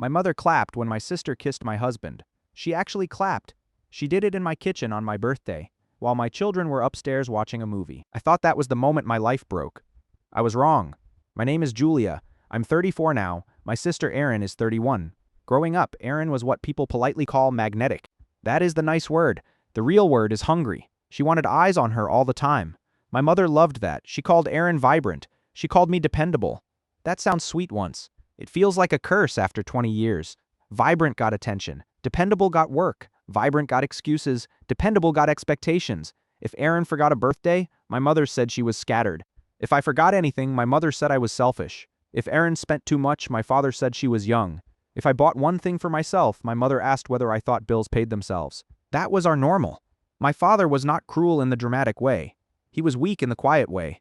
My mother clapped when my sister kissed my husband. She actually clapped. She did it in my kitchen on my birthday, while my children were upstairs watching a movie. I thought that was the moment my life broke. I was wrong. My name is Julia. I'm 34 now. My sister Erin is 31. Growing up, Erin was what people politely call magnetic. That is the nice word. The real word is hungry. She wanted eyes on her all the time. My mother loved that. She called Erin vibrant. She called me dependable. That sounds sweet once. It feels like a curse after 20 years. Vibrant got attention. Dependable got work. Vibrant got excuses. Dependable got expectations. If Erin forgot a birthday, my mother said she was scattered. If I forgot anything, my mother said I was selfish. If Erin spent too much, my father said she was young. If I bought one thing for myself, my mother asked whether I thought bills paid themselves. That was our normal. My father was not cruel in the dramatic way. He was weak in the quiet way.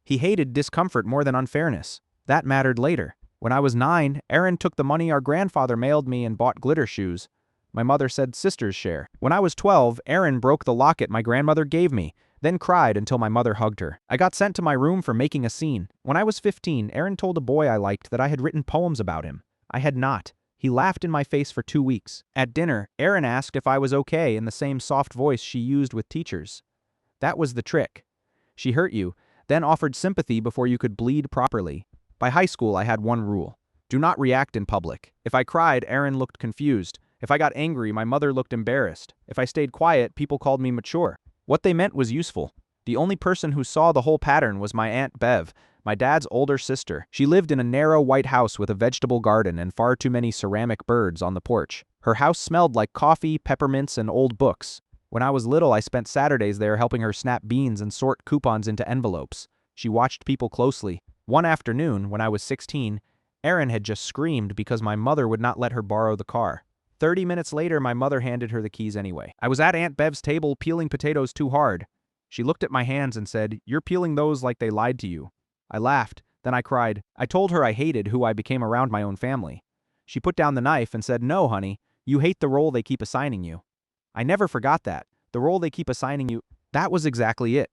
He hated discomfort more than unfairness. That mattered later. When I was 9, Erin took the money our grandfather mailed me and bought glitter shoes. My mother said sisters share. When I was 12, Erin broke the locket my grandmother gave me, then cried until my mother hugged her. I got sent to my room for making a scene. When I was 15, Erin told a boy I liked that I had written poems about him. I had not. He laughed in my face for 2 weeks. At dinner, Erin asked if I was okay in the same soft voice she used with teachers. That was the trick. She hurt you, then offered sympathy before you could bleed properly. By high school, I had one rule. Do not react in public. If I cried, Erin looked confused. If I got angry, my mother looked embarrassed. If I stayed quiet, people called me mature. What they meant was useful. The only person who saw the whole pattern was my Aunt Bev, my dad's older sister. She lived in a narrow white house with a vegetable garden and far too many ceramic birds on the porch. Her house smelled like coffee, peppermints, and old books. When I was little, I spent Saturdays there helping her snap beans and sort coupons into envelopes. She watched people closely. One afternoon, when I was 16, Erin had just screamed because my mother would not let her borrow the car. 30 minutes later, my mother handed her the keys anyway. I was at Aunt Bev's table peeling potatoes too hard. She looked at my hands and said, "You're peeling those like they lied to you." I laughed. Then I cried. I told her I hated who I became around my own family. She put down the knife and said, "No, honey, you hate the role they keep assigning you." I never forgot that. The role they keep assigning you. That was exactly it.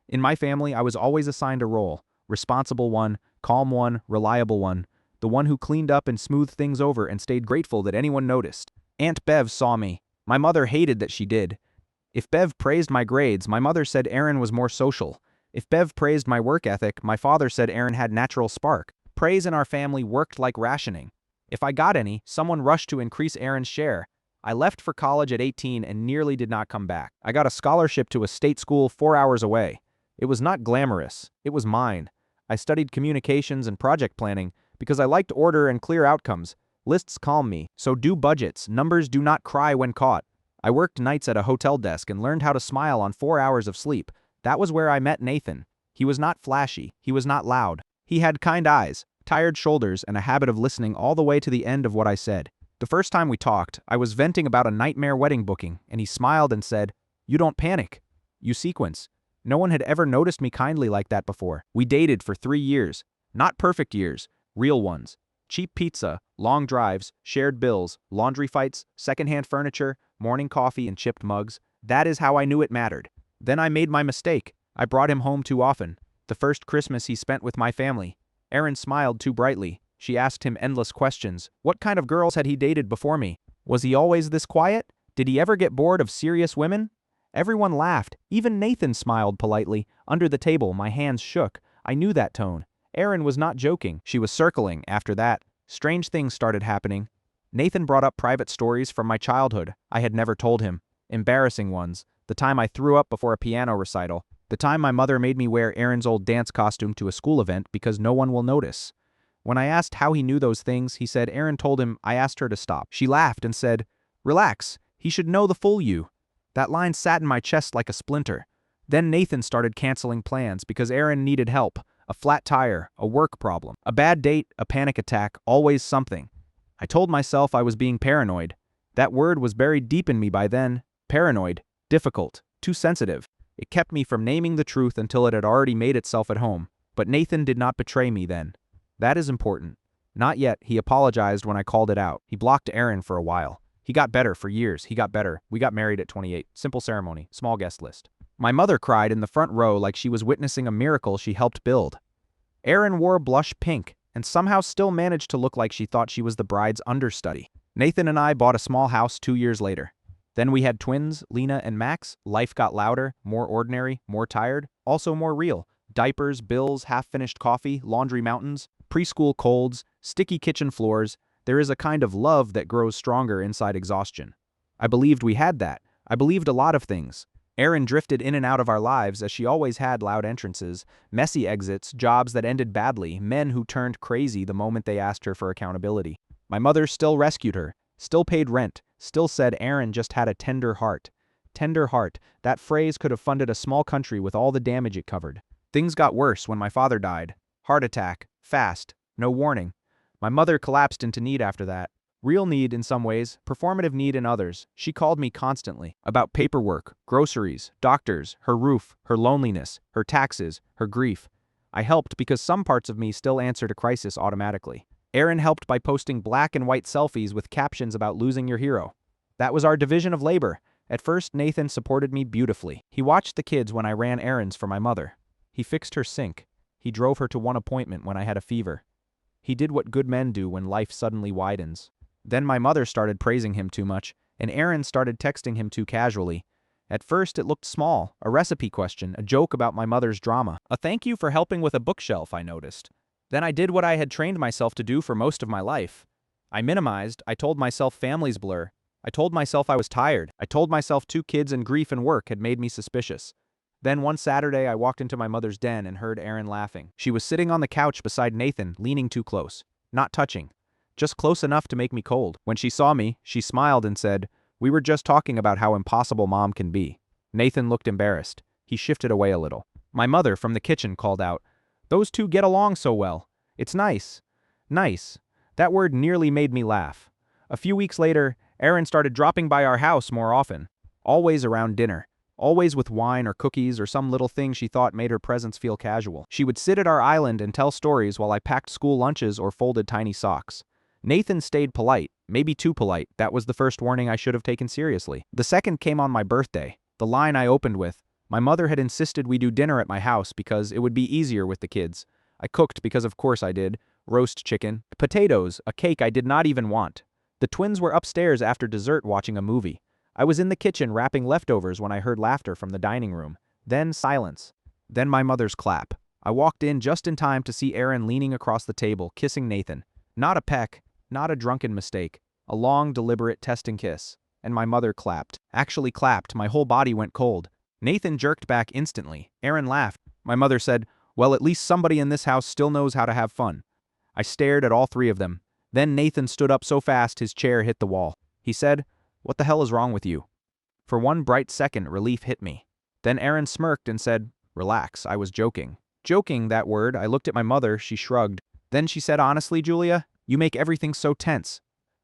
In my family, I was always assigned a role. Responsible one, calm one, reliable one. The one who cleaned up and smoothed things over and stayed grateful that anyone noticed. Aunt Bev saw me. My mother hated that she did. If Bev praised my grades, my mother said Erin was more social. If Bev praised my work ethic, my father said Erin had natural spark. Praise in our family worked like rationing. If I got any, someone rushed to increase Erin's share. I left for college at 18 and nearly did not come back. I got a scholarship to a state school 4 hours away. It was not glamorous. It was mine. I studied communications and project planning because I liked order and clear outcomes. Lists calm me, so do budgets. Numbers do not cry when caught. I worked nights at a hotel desk and learned how to smile on 4 hours of sleep. That was where I met Nathan. He was not flashy. He was not loud. He had kind eyes, tired shoulders, and a habit of listening all the way to the end of what I said. The first time we talked, I was venting about a nightmare wedding booking, and he smiled and said, "You don't panic. You sequence." No one had ever noticed me kindly like that before. We dated for 3 years. Not perfect years, real ones. Cheap pizza, long drives, shared bills, laundry fights, secondhand furniture, morning coffee and chipped mugs. That is how I knew it mattered. Then I made my mistake. I brought him home too often. The first Christmas he spent with my family. Erin smiled too brightly. She asked him endless questions. What kind of girls had he dated before me? Was he always this quiet? Did he ever get bored of serious women? Everyone laughed. Even Nathan smiled politely. Under the table, my hands shook. I knew that tone. Erin was not joking. She was circling. After that, strange things started happening. Nathan brought up private stories from my childhood I had never told him. Embarrassing ones. The time I threw up before a piano recital. The time my mother made me wear Erin's old dance costume to a school event because no one will notice. When I asked how he knew those things, he said Erin told him I asked her to stop. She laughed and said, "Relax, he should know the full you." That line sat in my chest like a splinter. Then Nathan started canceling plans because Erin needed help. A flat tire, a work problem, a bad date, a panic attack, always something. I told myself I was being paranoid. That word was buried deep in me by then. Paranoid, difficult, too sensitive. It kept me from naming the truth until it had already made itself at home. But Nathan did not betray me then. That is important. Not yet. He apologized when I called it out. He blocked Erin for a while. He got better for years. He got better. We got married at 28. Simple ceremony. Small guest list. My mother cried in the front row like she was witnessing a miracle she helped build. Erin wore blush pink and somehow still managed to look like she thought she was the bride's understudy. Nathan and I bought a small house 2 years later. Then we had twins, Lena and Max. Life got louder, more ordinary, more tired, also more real. Diapers, bills, half-finished coffee, laundry mountains, preschool colds, sticky kitchen floors. There is a kind of love that grows stronger inside exhaustion. I believed we had that. I believed a lot of things. Erin drifted in and out of our lives as she always had: loud entrances, messy exits, jobs that ended badly, men who turned crazy the moment they asked her for accountability. My mother still rescued her, still paid rent, still said Erin just had a tender heart. Tender heart, that phrase could have funded a small country with all the damage it covered. Things got worse when my father died. Heart attack, fast, no warning. My mother collapsed into need after that. Real need in some ways, performative need in others. She called me constantly about paperwork, groceries, doctors, her roof, her loneliness, her taxes, her grief. I helped because some parts of me still answer to crisis automatically. Erin helped by posting black and white selfies with captions about losing your hero. That was our division of labor. At first, Nathan supported me beautifully. He watched the kids when I ran errands for my mother. He fixed her sink. He drove her to one appointment when I had a fever. He did what good men do when life suddenly widens. Then my mother started praising him too much, and Erin started texting him too casually. At first it looked small, a recipe question, a joke about my mother's drama. A thank you for helping with a bookshelf, I noticed. Then I did what I had trained myself to do for most of my life. I minimized, I told myself families blur. I told myself I was tired. I told myself 2 kids and grief and work had made me suspicious. Then one Saturday I walked into my mother's den and heard Erin laughing. She was sitting on the couch beside Nathan, leaning too close. Not touching. Just close enough to make me cold. When she saw me, she smiled and said, "We were just talking about how impossible mom can be." Nathan looked embarrassed. He shifted away a little. My mother from the kitchen called out, "Those 2 get along so well. It's nice." Nice. That word nearly made me laugh. A few weeks later, Erin started dropping by our house more often. Always around dinner. Always with wine or cookies or some little thing she thought made her presence feel casual. She would sit at our island and tell stories while I packed school lunches or folded tiny socks. Nathan stayed polite, maybe too polite. That was the first warning I should have taken seriously. The second came on my birthday. The line I opened with, "My mother had insisted we do dinner at my house because it would be easier with the kids. I cooked because of course I did. Roast chicken, potatoes, a cake I did not even want." The twins were upstairs after dessert watching a movie. I was in the kitchen wrapping leftovers when I heard laughter from the dining room. Then silence. Then my mother's clap. I walked in just in time to see Erin leaning across the table, kissing Nathan. Not a peck. Not a drunken mistake. A long, deliberate, testing kiss. And my mother clapped. Actually clapped. My whole body went cold. Nathan jerked back instantly. Erin laughed. My mother said, "Well, at least somebody in this house still knows how to have fun." I stared at all 3 of them. Then Nathan stood up so fast his chair hit the wall. He said, "What the hell is wrong with you?" For one bright second, relief hit me. Then Erin smirked and said, "Relax, I was joking." Joking, that word. I looked at my mother. She shrugged. Then she said, "Honestly, Julia, you make everything so tense."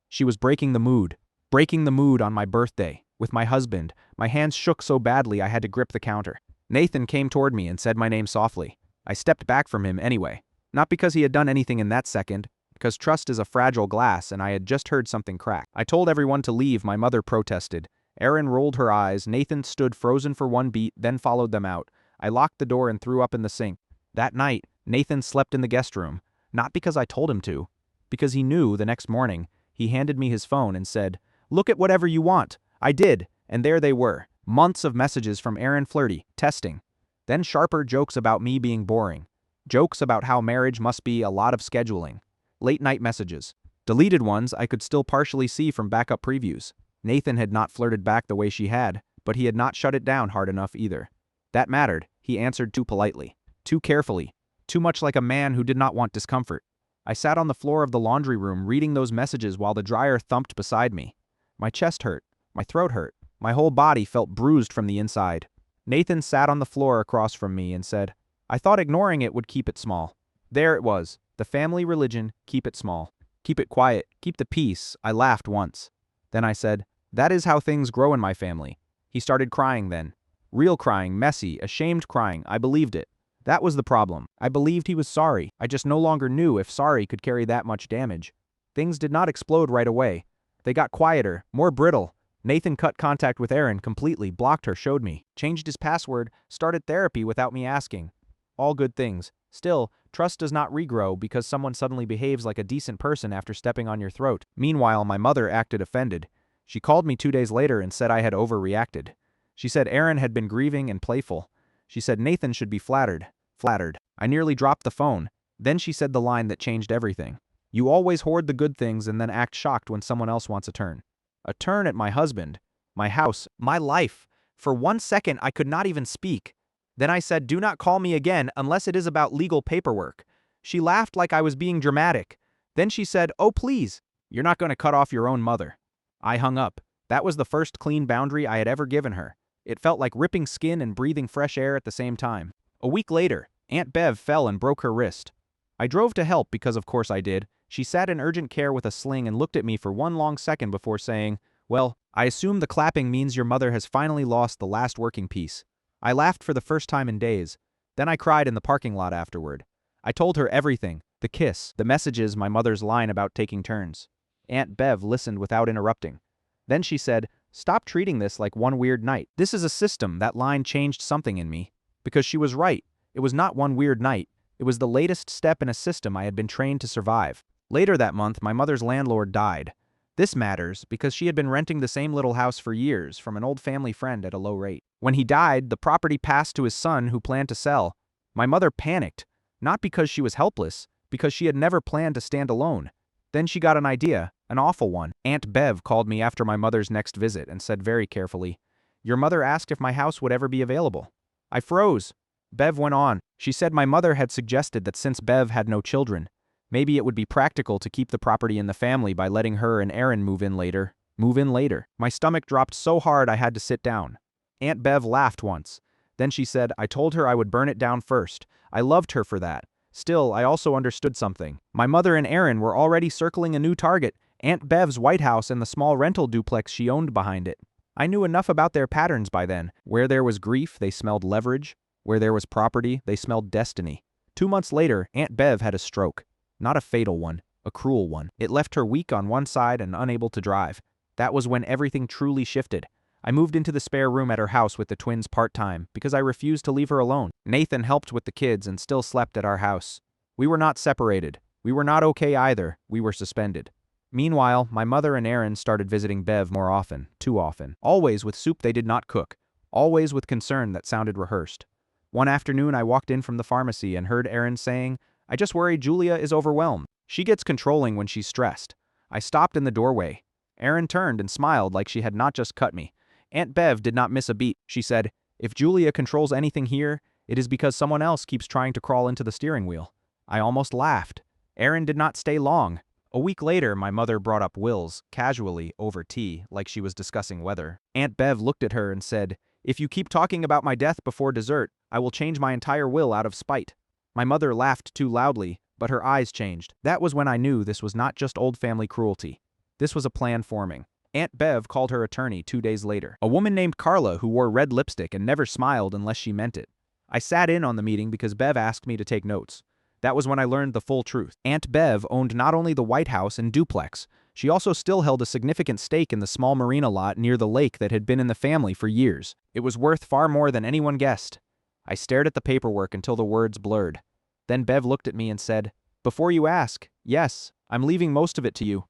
She was breaking the mood. Breaking the mood on my birthday. With my husband. My hands shook so badly I had to grip the counter. Nathan came toward me and said my name softly. I stepped back from him anyway. Not because he had done anything in that second, because trust is a fragile glass and I had just heard something crack. I told everyone to leave. My mother protested. Erin rolled her eyes. Nathan stood frozen for one beat, then followed them out. I locked the door and threw up in the sink. That night, Nathan slept in the guest room. Not because I told him to. Because he knew the next morning, he handed me his phone and said, "Look at whatever you want." I did, and there they were. Months of messages from Erin Flirty, testing. Then sharper jokes about me being boring. Jokes about how marriage must be a lot of scheduling. Late night messages. Deleted ones I could still partially see from backup previews. Nathan had not flirted back the way she had, but he had not shut it down hard enough either. That mattered. He answered too politely. Too carefully. Too much like a man who did not want discomfort. I sat on the floor of the laundry room reading those messages while the dryer thumped beside me. My chest hurt. My throat hurt. My whole body felt bruised from the inside. Nathan sat on the floor across from me and said, "I thought ignoring it would keep it small." There it was. The family religion, keep it small. Keep it quiet. Keep the peace. I laughed once. Then I said, "That is how things grow in my family." He started crying then. Real crying, messy, ashamed crying. I believed it. That was the problem. I believed he was sorry. I just no longer knew if sorry could carry that much damage. Things did not explode right away. They got quieter, more brittle. Nathan cut contact with Erin completely, blocked her, showed me, changed his password, started therapy without me asking. All good things. Still, trust does not regrow because someone suddenly behaves like a decent person after stepping on your throat. Meanwhile, my mother acted offended. She called me 2 days later and said I had overreacted. She said Aaron had been grieving and playful. She said Nathan should be flattered. Flattered. I nearly dropped the phone. Then she said the line that changed everything. You always hoard the good things and then act shocked when someone else wants a turn. A turn at my husband, my house, my life. For 1 second I could not even speak. Then I said, do not call me again unless it is about legal paperwork. She laughed like I was being dramatic. Then she said, oh please, you're not going to cut off your own mother. I hung up. That was the first clean boundary I had ever given her. It felt like ripping skin and breathing fresh air at the same time. A week later, Aunt Bev fell and broke her wrist. I drove to help because of course I did. She sat in urgent care with a sling and looked at me for 1 long second before saying, well, I assume the clapping means your mother has finally lost the last working piece. I laughed for the first time in days. Then I cried in the parking lot afterward. I told her everything, the kiss, the messages, my mother's line about taking turns. Aunt Bev listened without interrupting. Then she said, stop treating this like one weird night. This is a system. That line changed something in me. Because she was right. It was not one weird night. It was the latest step in a system I had been trained to survive. Later that month, my mother's landlord died. This matters because she had been renting the same little house for years from an old family friend at a low rate. When he died, the property passed to his son who planned to sell. My mother panicked, not because she was helpless, because she had never planned to stand alone. Then she got an idea, an awful one. Aunt Bev called me after my mother's next visit and said very carefully, your mother asked if my house would ever be available. I froze. Bev went on. She said my mother had suggested that since Bev had no children, maybe it would be practical to keep the property in the family by letting her and Aaron move in later. My stomach dropped so hard I had to sit down. Aunt Bev laughed once. Then she said, I told her I would burn it down first. I loved her for that. Still, I also understood something. My mother and Aaron were already circling a new target, Aunt Bev's White House and the small rental duplex she owned behind it. I knew enough about their patterns by then. Where there was grief, they smelled leverage. Where there was property, they smelled destiny. 2 months later, Aunt Bev had a stroke. Not a fatal one, a cruel one. It left her weak on one side and unable to drive. That was when everything truly shifted. I moved into the spare room at her house with the twins part-time because I refused to leave her alone. Nathan helped with the kids and still slept at our house. We were not separated. We were not okay either. We were suspended. Meanwhile, my mother and Aaron started visiting Bev more often, too often. Always with soup they did not cook. Always with concern that sounded rehearsed. One afternoon I walked in from the pharmacy and heard Aaron saying, I just worry Julia is overwhelmed. She gets controlling when she's stressed. I stopped in the doorway. Aaron turned and smiled like she had not just cut me. Aunt Bev did not miss a beat. She said, if Julia controls anything here, it is because someone else keeps trying to crawl into the steering wheel. I almost laughed. Aaron did not stay long. A week later, my mother brought up wills, casually, over tea, like she was discussing weather. Aunt Bev looked at her and said, if you keep talking about my death before dessert, I will change my entire will out of spite. My mother laughed too loudly, but her eyes changed. That was when I knew this was not just old family cruelty. This was a plan forming. Aunt Bev called her attorney 2 days later. A woman named Carla who wore red lipstick and never smiled unless she meant it. I sat in on the meeting because Bev asked me to take notes. That was when I learned the full truth. Aunt Bev owned not only the White House and duplex, she also still held a significant stake in the small marina lot near the lake that had been in the family for years. It was worth far more than anyone guessed. I stared at the paperwork until the words blurred. Then Bev looked at me and said, before you ask, yes, I'm leaving most of it to you.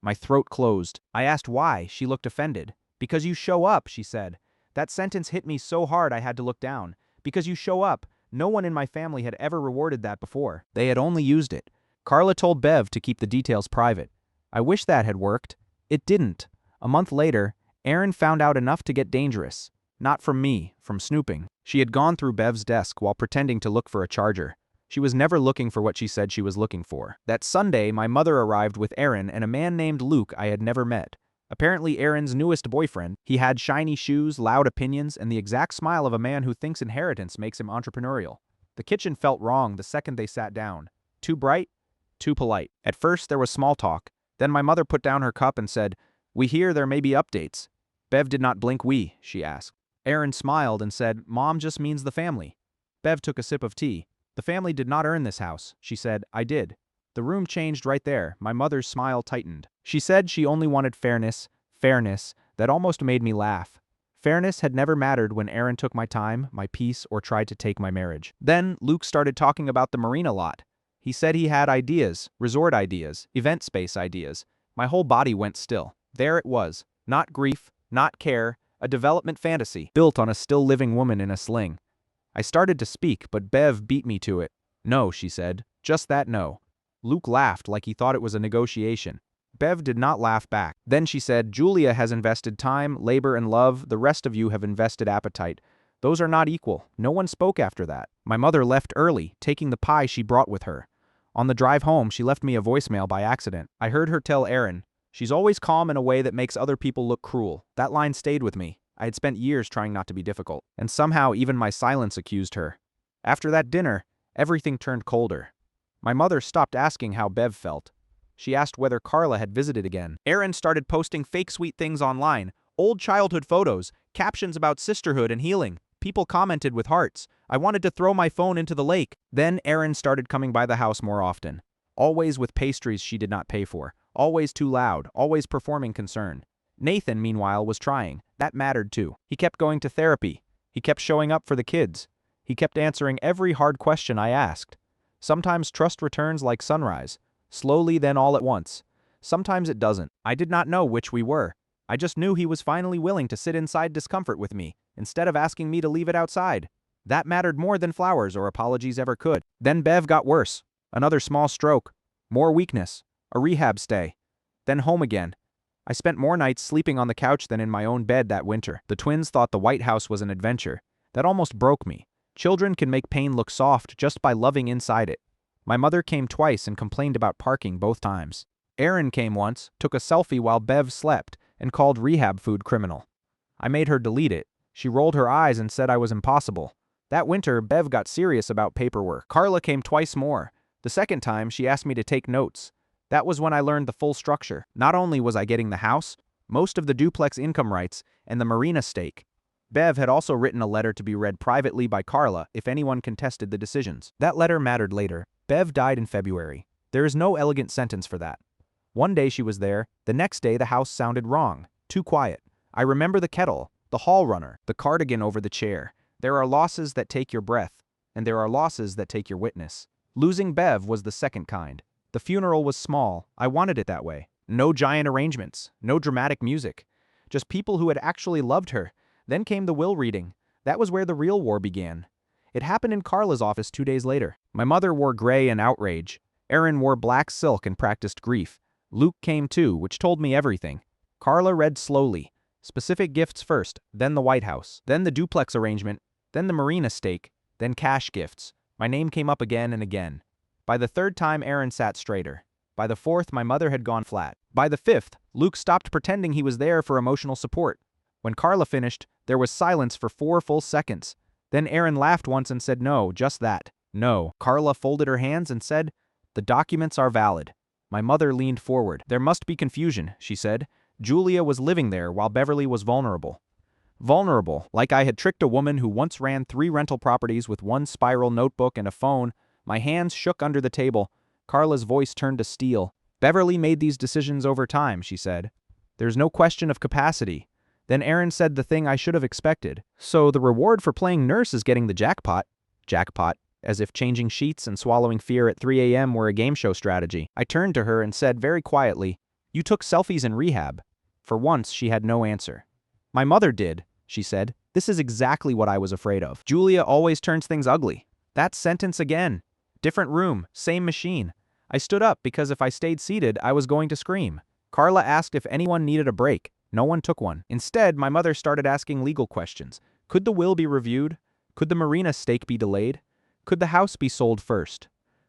My throat closed. I asked why. She looked offended. Because you show up, she said. That sentence hit me so hard I had to look down. Because you show up. No one in my family had ever rewarded that before. They had only used it. Carla told Bev to keep the details private. I wish that had worked. It didn't. A month later, Aaron found out enough to get dangerous. Not from me, from snooping. She had gone through Bev's desk while pretending to look for a charger. She was never looking for what she said she was looking for. That Sunday, my mother arrived with Aaron and a man named Luke I had never met. Apparently Aaron's newest boyfriend. He had shiny shoes, loud opinions, and the exact smile of a man who thinks inheritance makes him entrepreneurial. The kitchen felt wrong the second they sat down. Too bright, too polite. At first there was small talk. Then my mother put down her cup and said, we hear there may be updates. Bev did not blink she asked. Aaron smiled and said, Mom just means the family. Bev took a sip of tea. The family did not earn this house, she said. I did. The room changed right there. My mother's smile tightened. She said she only wanted fairness, that almost made me laugh. Fairness had never mattered when Aaron took my time, my peace, or tried to take my marriage. Then, Luke started talking about the marina lot. He said he had ideas, resort ideas, event space ideas. My whole body went still. There it was. Not grief, not care, a development fantasy, built on a still-living woman in a sling. I started to speak, but Bev beat me to it. No, she said. Just that no. Luke laughed like he thought it was a negotiation. Bev did not laugh back. Then she said, Julia has invested time, labor, and love. The rest of you have invested appetite. Those are not equal. No one spoke after that. My mother left early, taking the pie she brought with her. On the drive home, she left me a voicemail by accident. I heard her tell Aaron, "She's always calm in a way that makes other people look cruel." That line stayed with me. I had spent years trying not to be difficult, and somehow even my silence accused her. After that dinner, everything turned colder. My mother stopped asking how Bev felt. She asked whether Carla had visited again. Aaron started posting fake sweet things online, old childhood photos, captions about sisterhood and healing. People commented with hearts. I wanted to throw my phone into the lake. Then Aaron started coming by the house more often. Always with pastries she did not pay for. Always too loud. Always performing concern. Nathan, meanwhile, was trying. That mattered too. He kept going to therapy. He kept showing up for the kids. He kept answering every hard question I asked. Sometimes trust returns like sunrise. Slowly, then all at once. Sometimes it doesn't. I did not know which we were. I just knew he was finally willing to sit inside discomfort with me, instead of asking me to leave it outside. That mattered more than flowers or apologies ever could. Then Bev got worse. Another small stroke. More weakness. A rehab stay. Then home again. I spent more nights sleeping on the couch than in my own bed that winter. The twins thought the White House was an adventure. That almost broke me. Children can make pain look soft just by loving inside it. My mother came twice and complained about parking both times. Aaron came once, took a selfie while Bev slept, and called rehab food criminal. I made her delete it. She rolled her eyes and said I was impossible. That winter, Bev got serious about paperwork. Carla came twice more. The second time, she asked me to take notes. That was when I learned the full structure. Not only was I getting the house, most of the duplex income rights, and the marina stake. Bev had also written a letter to be read privately by Carla if anyone contested the decisions. That letter mattered later. Bev died in February. There is no elegant sentence for that. One day she was there, the next day the house sounded wrong, too quiet. I remember the kettle, the hall runner, the cardigan over the chair. There are losses that take your breath, and there are losses that take your witness. Losing Bev was the second kind. The funeral was small. I wanted it that way. No giant arrangements, no dramatic music. Just people who had actually loved her. Then came the will reading. That was where the real war began. It happened in Carla's office 2 days later. My mother wore gray in outrage. Aaron wore black silk and practiced grief. Luke came too, which told me everything. Carla read slowly. Specific gifts first, then the White House, then the duplex arrangement, then the marina stake, then cash gifts. My name came up again and again. By the third time, Aaron sat straighter. By the fourth, my mother had gone flat. By the fifth, Luke stopped pretending he was there for emotional support. When Carla finished, there was silence for 4 full seconds. Then Aaron laughed once and said no, just that. No. Carla folded her hands and said, "The documents are valid." My mother leaned forward. "There must be confusion," she said. Julia was living there while Beverly was vulnerable. Vulnerable, like I had tricked a woman who once ran 3 rental properties with 1 spiral notebook and a phone. My hands shook under the table. Carla's voice turned to steel. "Beverly made these decisions over time," she said. "There's no question of capacity." Then Aaron said the thing I should have expected. "So the reward for playing nurse is getting the jackpot." Jackpot. As if changing sheets and swallowing fear at 3 a.m. were a game show strategy. I turned to her and said very quietly, "You took selfies in rehab." For once, she had no answer. "My mother did," she said. "This is exactly what I was afraid of. Julia always turns things ugly." That sentence again. Different room, same machine. I stood up because if I stayed seated, I was going to scream. Carla asked if anyone needed a break. No one took one. Instead, my mother started asking legal questions. Could the will be reviewed? Could the marina stake be delayed? Could the house be sold first?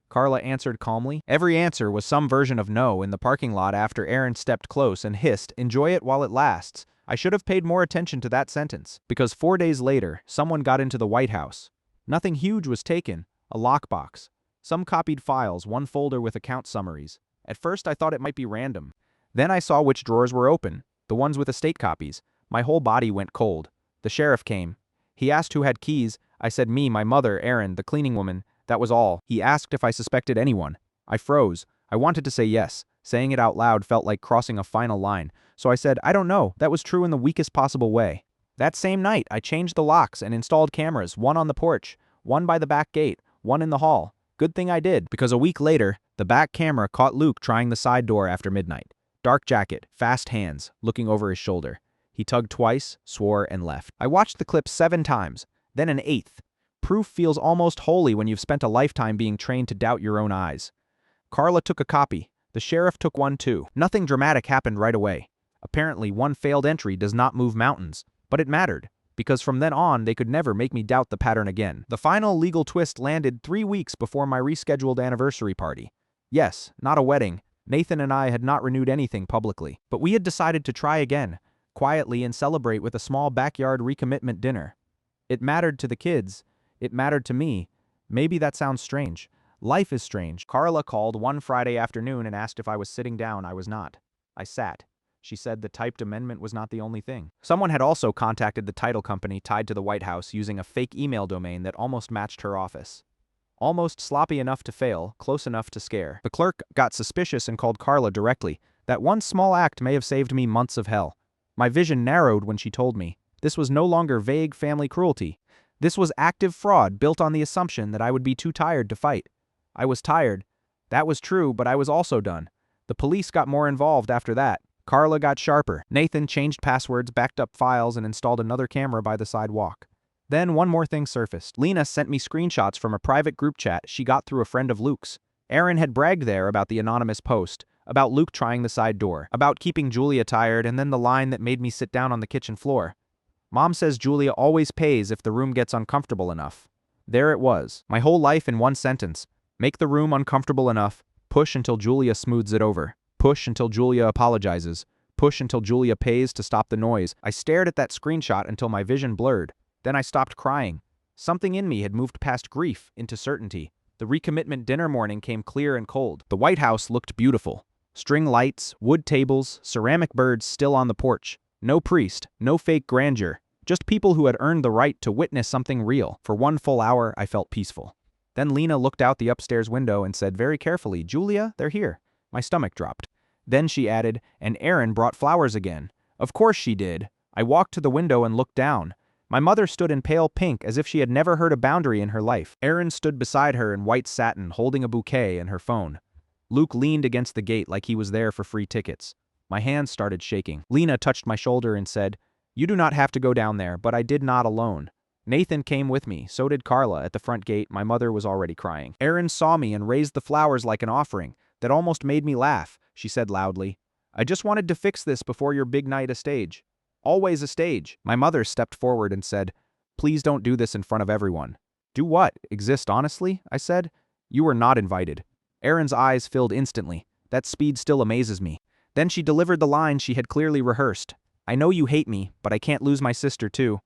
Carla answered calmly. Every answer was some version of no in the parking lot after Aaron stepped close and hissed, "Enjoy it while it lasts." I should have paid more attention to that sentence, because 4 days later, someone got into the White House. Nothing huge was taken. A lockbox. Some copied files, 1 folder with account summaries. At first I thought it might be random. Then I saw which drawers were open. The ones with estate copies. My whole body went cold. The sheriff came. He asked who had keys. I said me, my mother, Aaron, the cleaning woman. That was all. He asked if I suspected anyone. I froze. I wanted to say yes. Saying it out loud felt like crossing a final line. So I said, "I don't know." That was true in the weakest possible way. That same night, I changed the locks and installed cameras, one on the porch, one by the back gate, one in the hall. Good thing I did, because a week later, the back camera caught Luke trying the side door after midnight. Dark jacket, fast hands, looking over his shoulder. He tugged twice, swore, and left. I watched the clip 7 times, then an 8th. Proof feels almost holy when you've spent a lifetime being trained to doubt your own eyes. Carla took a copy. The sheriff took one too. Nothing dramatic happened right away. Apparently, one failed entry does not move mountains. But it mattered, because from then on, they could never make me doubt the pattern again. The final legal twist landed 3 weeks before my rescheduled anniversary party. Yes, not a wedding. Nathan and I had not renewed anything publicly, but we had decided to try again, quietly, and celebrate with a small backyard recommitment dinner. It mattered to the kids. It mattered to me. Maybe that sounds strange. Life is strange. Carla called one Friday afternoon and asked if I was sitting down. I was not. I sat. She said the typed amendment was not the only thing. Someone had also contacted the title company tied to the White House using a fake email domain that almost matched her office. Almost sloppy enough to fail, close enough to scare. The clerk got suspicious and called Carla directly. That one small act may have saved me months of hell. My vision narrowed when she told me. This was no longer vague family cruelty. This was active fraud built on the assumption that I would be too tired to fight. I was tired. That was true, but I was also done. The police got more involved after that. Carla got sharper. Nathan changed passwords, backed up files, and installed another camera by the sidewalk. Then one more thing surfaced. Lena sent me screenshots from a private group chat she got through a friend of Luke's. Aaron had bragged there about the anonymous post, about Luke trying the side door, about keeping Julia tired, and then the line that made me sit down on the kitchen floor. Mom says Julia always pays if the room gets uncomfortable enough. There it was. My whole life in one sentence. Make the room uncomfortable enough. Push until Julia smooths it over. Push until Julia apologizes. Push until Julia pays to stop the noise. I stared at that screenshot until my vision blurred. Then I stopped crying. Something in me had moved past grief into certainty. The recommitment dinner morning came clear and cold. The White House looked beautiful. String lights, wood tables, ceramic birds still on the porch. No priest, no fake grandeur. Just people who had earned the right to witness something real. For 1 full hour, I felt peaceful. Then Lena looked out the upstairs window and said very carefully, "Julia, they're here." My stomach dropped. Then she added, "And Erin brought flowers again." Of course she did. I walked to the window and looked down. My mother stood in pale pink as if she had never heard a boundary in her life. Erin stood beside her in white satin, holding a bouquet and her phone. Luke leaned against the gate like he was there for free tickets. My hands started shaking. Lena touched my shoulder and said, "You do not have to go down there," but I did not alone. Nathan came with me, so did Carla. At the front gate, my mother was already crying. Erin saw me and raised the flowers like an offering. That almost made me laugh. She said loudly, "I just wanted to fix this before your big night a stage. Always a stage." My mother stepped forward and said, "Please don't do this in front of everyone." "Do what? Exist honestly?" I said. "You were not invited." Erin's eyes filled instantly. That speed still amazes me. Then she delivered the line she had clearly rehearsed. "I know you hate me, but I can't lose my sister too."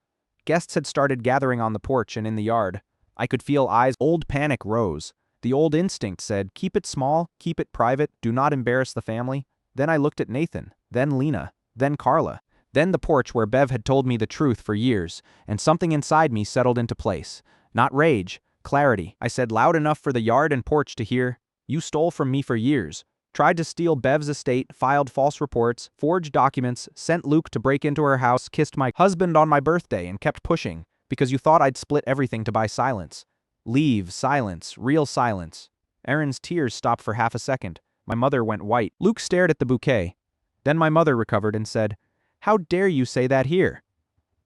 Guests had started gathering on the porch and in the yard. I could feel eyes. Old panic rose. The old instinct said, keep it small, keep it private, do not embarrass the family. Then I looked at Nathan, then Lena, then Carla, then the porch where Bev had told me the truth for years, and something inside me settled into place. Not rage, clarity. I said loud enough for the yard and porch to hear, "You stole from me for years. Tried to steal Bev's estate, filed false reports, forged documents, sent Luke to break into her house, kissed my husband on my birthday, and kept pushing, because you thought I'd split everything to buy silence. Leave, silence, real silence." Erin's tears stopped for half a second. My mother went white. Luke stared at the bouquet. Then my mother recovered and said, "How dare you say that here?"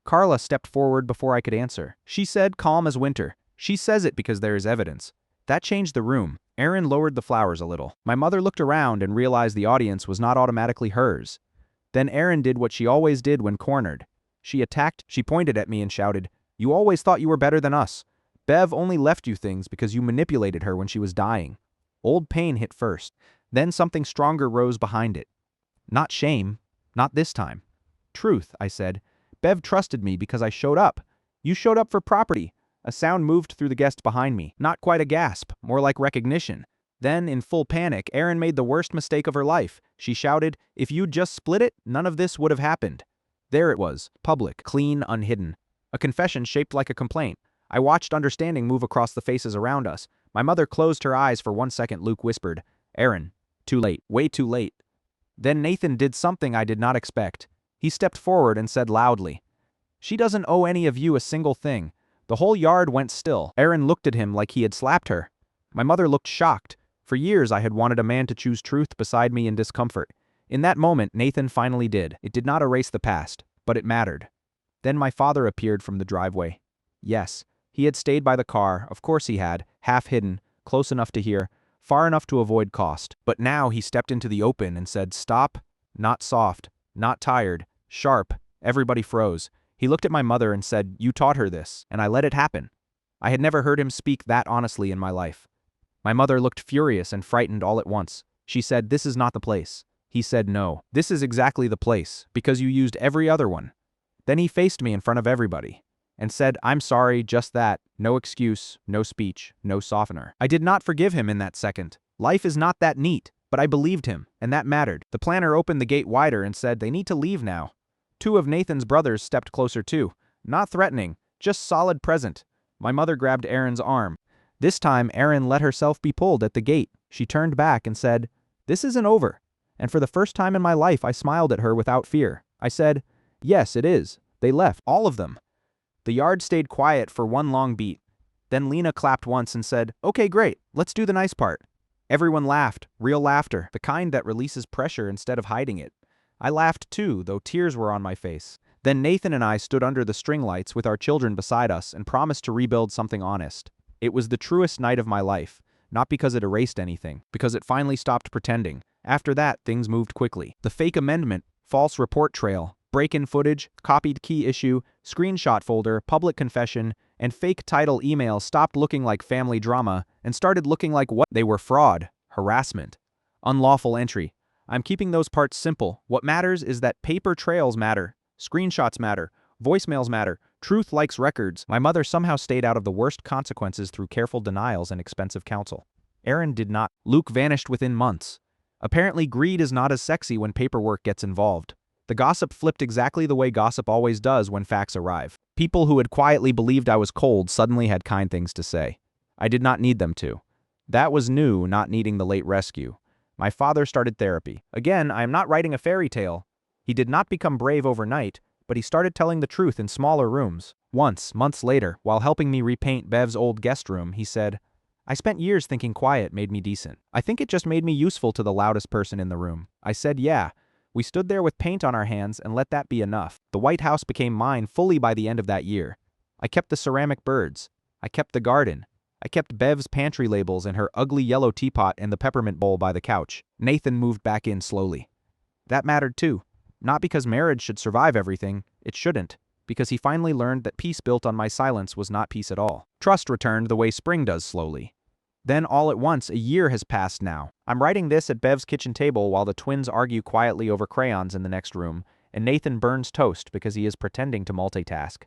Carla stepped forward before I could answer. She said, calm as winter, "She says it because there is evidence." That changed the room. Erin lowered the flowers a little. My mother looked around and realized the audience was not automatically hers. Then Erin did what she always did when cornered. She attacked. She pointed at me and shouted, "You always thought you were better than us. Bev only left you things because you manipulated her when she was dying." Old pain hit first. Then something stronger rose behind it. Not shame. Not this time. "Truth," I said. "Bev trusted me because I showed up. You showed up for property." A sound moved through the guests behind me. Not quite a gasp, more like recognition. Then, in full panic, Erin made the worst mistake of her life. She shouted, "If you'd just split it, none of this would have happened." There it was, public, clean, unhidden. A confession shaped like a complaint. I watched understanding move across the faces around us. My mother closed her eyes for 1 second. Luke whispered, "Erin, too late, way too late." Then Nathan did something I did not expect. He stepped forward and said loudly, She doesn't owe any of you a single thing." The whole yard went still. Erin looked at him like he had slapped her. My mother looked shocked. For years I had wanted a man to choose truth beside me in discomfort. In that moment, Nathan finally did. It did not erase the past, but it mattered. Then my father appeared from the driveway. Yes, he had stayed by the car, of course he had, half hidden, close enough to hear, far enough to avoid cost. But now he stepped into the open and said, "Stop." Not soft, not tired, sharp. Everybody froze. He looked at my mother and said, "You taught her this," and I let it happen. I had never heard him speak that honestly in my life. My mother looked furious and frightened all at once. She said, "This is not the place." He said, "No, this is exactly the place, because you used every other one." Then he faced me in front of everybody and said, "I'm sorry, just that, no excuse, no speech, no softener." I did not forgive him in that second. Life is not that neat, but I believed him, and that mattered. The planner opened the gate wider and said, "They need to leave now." Two of Nathan's brothers stepped closer too, not threatening, just solid present. My mother grabbed Erin's arm. This time, Erin let herself be pulled at the gate. She turned back and said, "This isn't over." And for the first time in my life, I smiled at her without fear. I said, "Yes, it is." They left, all of them. The yard stayed quiet for one long beat. Then Lena clapped once and said, "Okay, great, let's do the nice part." Everyone laughed, real laughter, the kind that releases pressure instead of hiding it. I laughed too, though tears were on my face. Then Nathan and I stood under the string lights with our children beside us and promised to rebuild something honest. It was the truest night of my life, not because it erased anything, because it finally stopped pretending. After that, things moved quickly. The fake amendment, false report trail, break-in footage, copied key issue, screenshot folder, public confession, and fake title email stopped looking like family drama and started looking like what they were: fraud, harassment, unlawful entry. I'm keeping those parts simple. What matters is that paper trails matter, screenshots matter, voicemails matter, truth likes records. My mother somehow stayed out of the worst consequences through careful denials and expensive counsel. Erin did not. Luke vanished within months. Apparently, greed is not as sexy when paperwork gets involved. The gossip flipped exactly the way gossip always does when facts arrive. People who had quietly believed I was cold suddenly had kind things to say. I did not need them to. That was new, not needing the late rescue. My father started therapy. Again, I am not writing a fairy tale. He did not become brave overnight, but he started telling the truth in smaller rooms. Once, months later, while helping me repaint Bev's old guest room, he said, "I spent years thinking quiet made me decent. I think it just made me useful to the loudest person in the room." I said, "Yeah." We stood there with paint on our hands and let that be enough. The White House became mine fully by the end of that year. I kept the ceramic birds. I kept the garden. I kept Bev's pantry labels and her ugly yellow teapot and the peppermint bowl by the couch. Nathan moved back in slowly. That mattered too. Not because marriage should survive everything, it shouldn't. Because he finally learned that peace built on my silence was not peace at all. Trust returned the way spring does slowly. Then all at once, a year has passed now. I'm writing this at Bev's kitchen table while the twins argue quietly over crayons in the next room, and Nathan burns toast because he is pretending to multitask.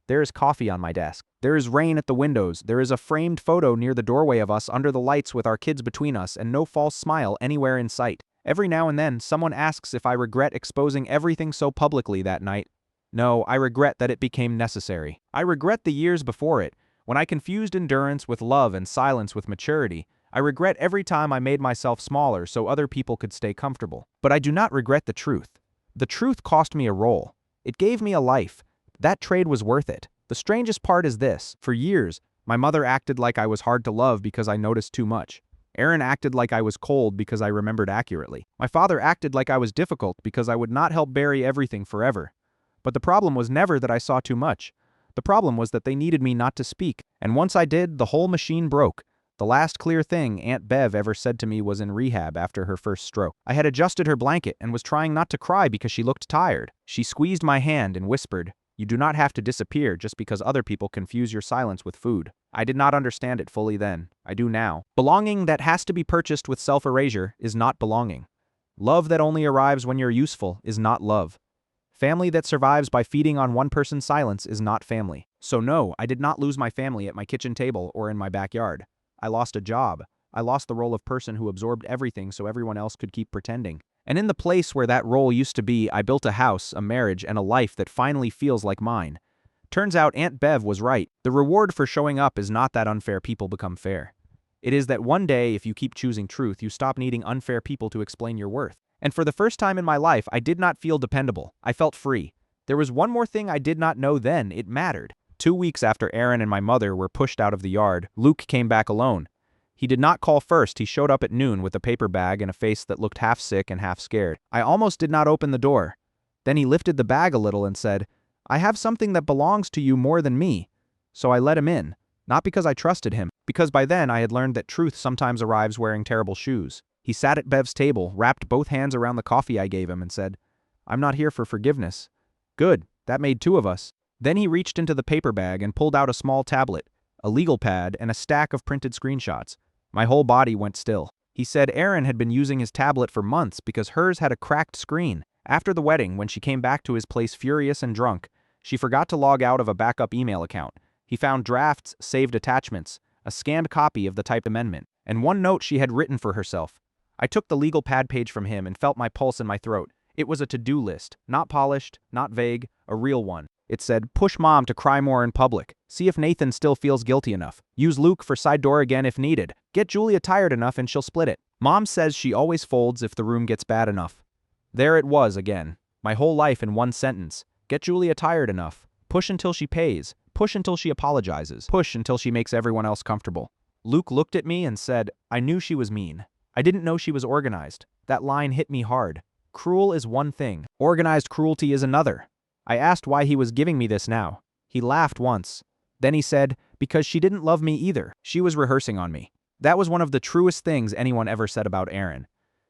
There is coffee on my desk. There is rain at the windows. There is a framed photo near the doorway of us under the lights with our kids between us and no false smile anywhere in sight. Every now and then, someone asks if I regret exposing everything so publicly that night. No, I regret that it became necessary. I regret the years before it, when I confused endurance with love and silence with maturity. I regret every time I made myself smaller so other people could stay comfortable. But I do not regret the truth. The truth cost me a role. It gave me a life. That trade was worth it. The strangest part is this. For years, my mother acted like I was hard to love because I noticed too much. Erin acted like I was cold because I remembered accurately. My father acted like I was difficult because I would not help bury everything forever. But the problem was never that I saw too much. The problem was that they needed me not to speak. And once I did, the whole machine broke. The last clear thing Aunt Bev ever said to me was in rehab after her first stroke. I had adjusted her blanket and was trying not to cry because she looked tired. She squeezed my hand and whispered, "You do not have to disappear just because other people confuse your silence with food." I did not understand it fully then. I do now. Belonging that has to be purchased with self-erasure is not belonging. Love that only arrives when you're useful is not love. Family that survives by feeding on one person's silence is not family. So no, I did not lose my family at my kitchen table or in my backyard. I lost a job. I lost the role of person who absorbed everything so everyone else could keep pretending. And in the place where that role used to be, I built a house, a marriage, and a life that finally feels like mine. Turns out Aunt Bev was right. The reward for showing up is not that unfair people become fair. It is that one day, if you keep choosing truth, you stop needing unfair people to explain your worth. And for the first time in my life, I did not feel dependable. I felt free. There was one more thing I did not know then. It mattered. 2 weeks after Aaron and my mother were pushed out of the yard, Luke came back alone. He did not call first. He showed up at noon with a paper bag and a face that looked half sick and half scared. I almost did not open the door. Then he lifted the bag a little and said, "I have something that belongs to you more than me." So I let him in, not because I trusted him, because by then I had learned that truth sometimes arrives wearing terrible shoes. He sat at Bev's table, wrapped both hands around the coffee I gave him and said, "I'm not here for forgiveness." Good, that made two of us. Then he reached into the paper bag and pulled out a small tablet, a legal pad, and a stack of printed screenshots. My whole body went still. He said Aaron had been using his tablet for months because hers had a cracked screen. After the wedding, when she came back to his place furious and drunk, she forgot to log out of a backup email account. He found drafts, saved attachments, a scanned copy of the typed amendment, and one note she had written for herself. I took the legal pad page from him and felt my pulse in my throat. It was a to-do list, not polished, not vague, a real one. It said, push mom to cry more in public. See if Nathan still feels guilty enough. Use Luke for side door again if needed. Get Julia tired enough and she'll split it. Mom says she always folds if the room gets bad enough. There it was again. My whole life in one sentence. Get Julia tired enough. Push until she pays. Push until she apologizes. Push until she makes everyone else comfortable. Luke looked at me and said, I knew she was mean. I didn't know she was organized. That line hit me hard. Cruel is one thing. Organized cruelty is another. I asked why he was giving me this now. He laughed once. Then he said, because she didn't love me either. She was rehearsing on me. That was one of the truest things anyone ever said about Aaron.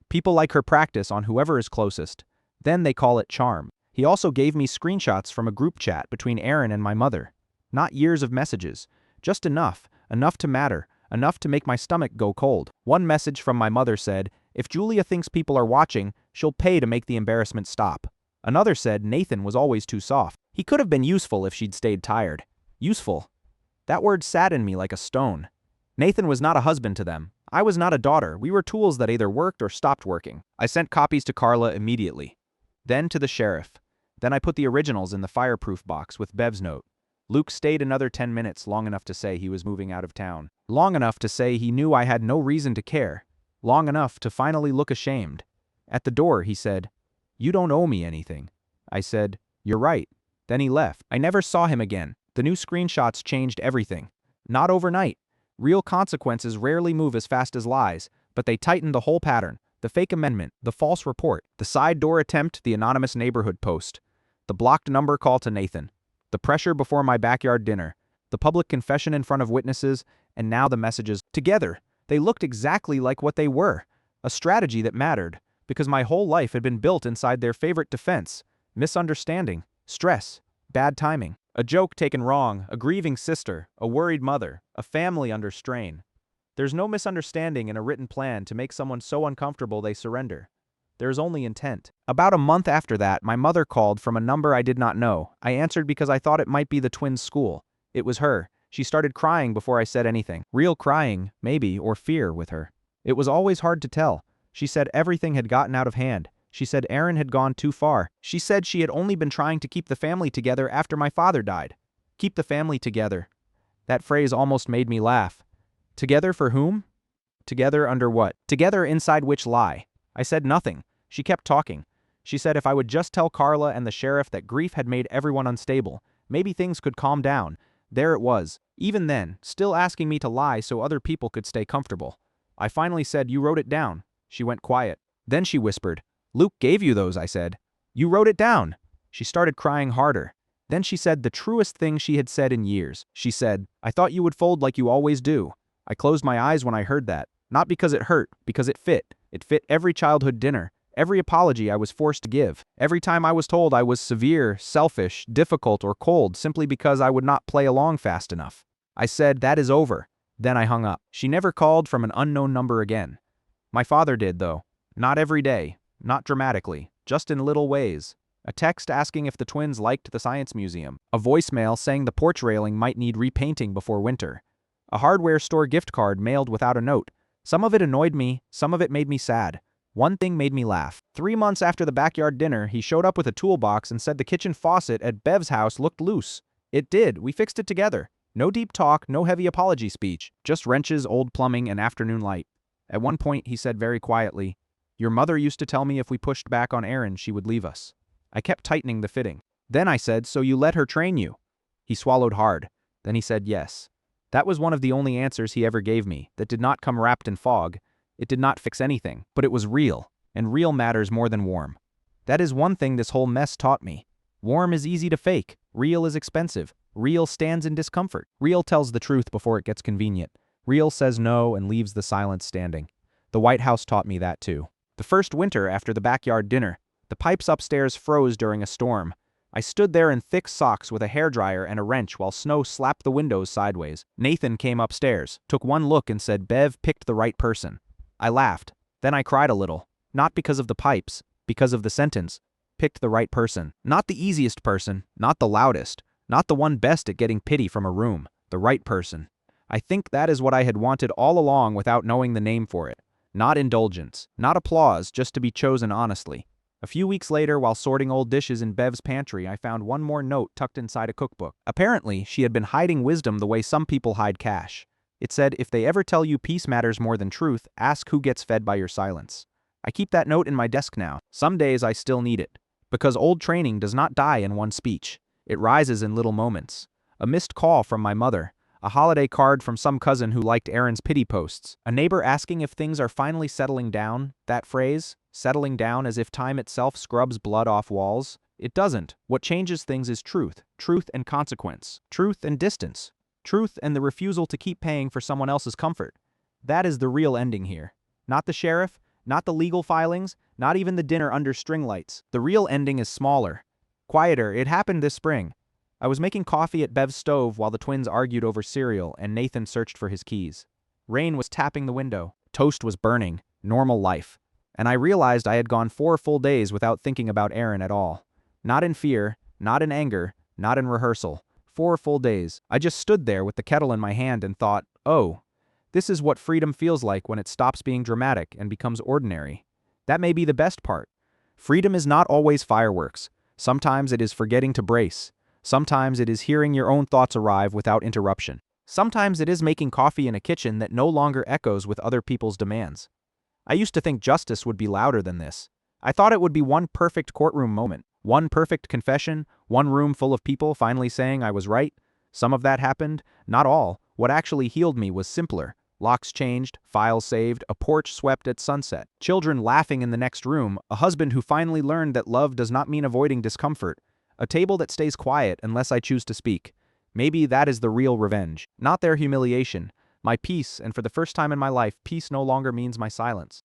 People like her practice on whoever is closest. Then they call it charm. He also gave me screenshots from a group chat between Aaron and my mother. Not years of messages. Just enough to matter, enough to make my stomach go cold. One message from my mother said, if Julia thinks people are watching, she'll pay to make the embarrassment stop. Another said Nathan was always too soft. He could have been useful if she'd stayed tired. Useful. That word sat in me like a stone. Nathan was not a husband to them. I was not a daughter. We were tools that either worked or stopped working. I sent copies to Carla immediately. Then to the sheriff. Then I put the originals in the fireproof box with Bev's note. Luke stayed another 10 minutes, long enough to say he was moving out of town. Long enough to say he knew I had no reason to care. Long enough to finally look ashamed. At the door, he said, you don't owe me anything. I said, you're right. Then he left. I never saw him again. The new screenshots changed everything. Not overnight. Real consequences rarely move as fast as lies, but they tightened the whole pattern. The fake amendment, the false report, the side door attempt, the anonymous neighborhood post, the blocked number call to Nathan, the pressure before my backyard dinner, the public confession in front of witnesses, and now the messages. Together, they looked exactly like what they were. A strategy that mattered, because my whole life had been built inside their favorite defense: misunderstanding, stress, bad timing, a joke taken wrong, a grieving sister, a worried mother, a family under strain. There's no misunderstanding in a written plan to make someone so uncomfortable they surrender. There's only intent. About a month after that, my mother called from a number I did not know. I answered because I thought it might be the twins' school. It was her. She started crying before I said anything. Real crying, maybe, or fear with her. It was always hard to tell. She said everything had gotten out of hand. She said Aaron had gone too far. She said she had only been trying to keep the family together after my father died. Keep the family together. That phrase almost made me laugh. Together for whom? Together under what? Together inside which lie? I said nothing. She kept talking. She said if I would just tell Carla and the sheriff that grief had made everyone unstable, maybe things could calm down. There it was. Even then, still asking me to lie so other people could stay comfortable. I finally said, you wrote it down. She went quiet. Then she whispered, Luke gave you those, I said. You wrote it down. She started crying harder. Then she said the truest thing she had said in years. She said, I thought you would fold like you always do. I closed my eyes when I heard that. Not because it hurt, because it fit. It fit every childhood dinner, every apology I was forced to give, every time I was told I was severe, selfish, difficult, or cold simply because I would not play along fast enough. I said, that is over. Then I hung up. She never called from an unknown number again. My father did, though. Not every day, not dramatically, just in little ways. A text asking if the twins liked the science museum. A voicemail saying the porch railing might need repainting before winter. A hardware store gift card mailed without a note. Some of it annoyed me, some of it made me sad. One thing made me laugh. 3 months after the backyard dinner, he showed up with a toolbox and said the kitchen faucet at Bev's house looked loose. It did. We fixed it together. No deep talk, no heavy apology speech. Just wrenches, old plumbing, and afternoon light. At one point, he said very quietly, your mother used to tell me if we pushed back on Aaron, she would leave us. I kept tightening the fitting. Then I said, "So you let her train you?" He swallowed hard. Then he said yes. That was one of the only answers he ever gave me that did not come wrapped in fog. It did not fix anything, but it was real, and real matters more than warm. That is one thing this whole mess taught me. Warm is easy to fake. Real is expensive. Real stands in discomfort. Real tells the truth before it gets convenient. Real says no and leaves the silence standing. The White House taught me that too. The first winter after the backyard dinner, the pipes upstairs froze during a storm. I stood there in thick socks with a hairdryer and a wrench while snow slapped the windows sideways. Nathan came upstairs, took one look and said Bev picked the right person. I laughed. Then I cried a little. Not because of the pipes, because of the sentence. Picked the right person. Not the easiest person, not the loudest, not the one best at getting pity from a room. The right person. I think that is what I had wanted all along without knowing the name for it. Not indulgence, not applause, just to be chosen honestly. A few weeks later, while sorting old dishes in Bev's pantry, I found one more note tucked inside a cookbook. Apparently, she had been hiding wisdom the way some people hide cash. It said, if they ever tell you peace matters more than truth, ask who gets fed by your silence. I keep that note in my desk now. Some days I still need it. Because old training does not die in one speech. It rises in little moments. A missed call from my mother. A holiday card from some cousin who liked Aaron's pity posts. A neighbor asking if things are finally settling down. That phrase, settling down as if time itself scrubs blood off walls. It doesn't. What changes things is truth. Truth and consequence. Truth and distance. Truth and the refusal to keep paying for someone else's comfort. That is the real ending here. Not the sheriff, not the legal filings, not even the dinner under string lights. The real ending is smaller. Quieter. It happened this spring. I was making coffee at Bev's stove while the twins argued over cereal and Nathan searched for his keys. Rain was tapping the window. Toast was burning. Normal life. And I realized I had gone 4 full days without thinking about Aaron at all. Not in fear, not in anger, not in rehearsal. 4 full days. I just stood there with the kettle in my hand and thought, oh, this is what freedom feels like when it stops being dramatic and becomes ordinary. That may be the best part. Freedom is not always fireworks. Sometimes it is forgetting to brace. Sometimes it is hearing your own thoughts arrive without interruption. Sometimes it is making coffee in a kitchen that no longer echoes with other people's demands. I used to think justice would be louder than this. I thought it would be one perfect courtroom moment, one perfect confession, one room full of people finally saying I was right. Some of that happened, not all. What actually healed me was simpler. Locks changed, files saved, a porch swept at sunset, children laughing in the next room, a husband who finally learned that love does not mean avoiding discomfort, a table that stays quiet unless I choose to speak. Maybe that is the real revenge, not their humiliation. My peace, and for the first time in my life, peace no longer means my silence.